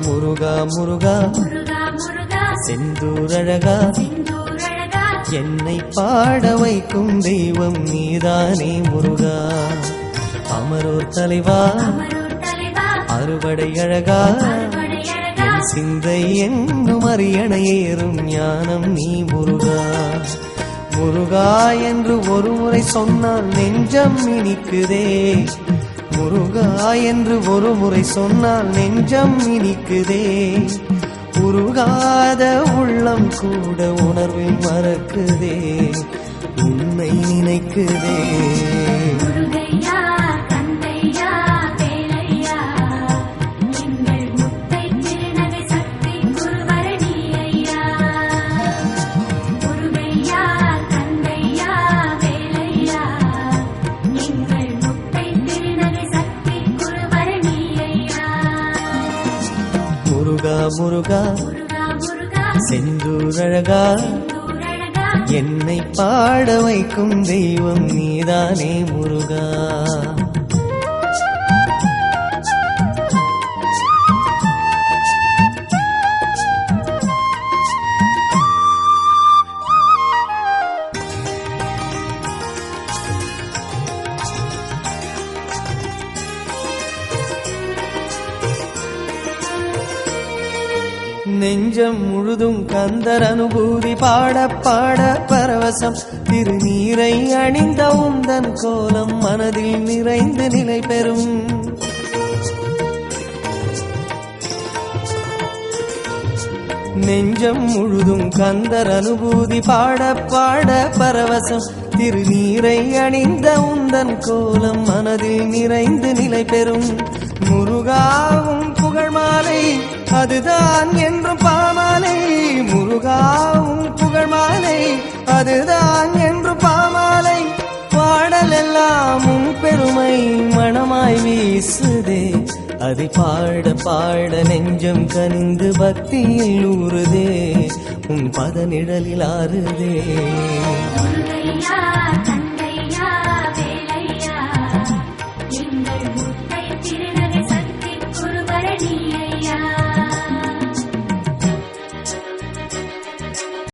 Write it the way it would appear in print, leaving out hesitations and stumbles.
முருகா முருகா செந்தூரழகா என்னை பாட வைக்கும் தெய்வம் நீதானே முருகா. அமரோர் தலைவா அறுபடை அழகா என் சிந்தை என்னும் அரியணை ஏறும் ஞானம் நீ முருகா. முருகா என்று ஒரு முறை சொன்னால் நெஞ்சம் இனிக்குதே. முருகா என்று ஒரு முறை சொன்னால் நெஞ்சம் இனிக்குதே. உருகாத உள்ளம் கூட உணர்வில் மறக்குதே, உன்னை நினைக்குதே. முருகா செந்தூரழகா என்னை பாட வைக்கும் தெய்வம் நீதானே முருகா. நெஞ்சம் முழுதும் கந்தர் அனுபூதி பாட பாட பரவசம். திருநீரை அணிந்த உந்தன் கோலம் மனதில் நிறைந்து நிலை பெறும். நெஞ்சம் முழுதும் கந்தர் அனுபூதி பாட பாட பரவசம். திருநீரை அணிந்த உந்தன் கோலம் மனதில் நிறைந்து நிலை பெறும். முருகாவும் புகழ் மாலை அதுதான் என்றும் பாமாலை. முருகாவும் புகழ் மாலை அதுதான் என்றும் பாமாலை. பாடல் எல்லாமும் பெருமை மனமாய் வீசுதே. அதை பாட பாட நெஞ்சம் கனிந்து பக்தியில் ஊறுதே, உன் பத நிழலில் ஆறுதே.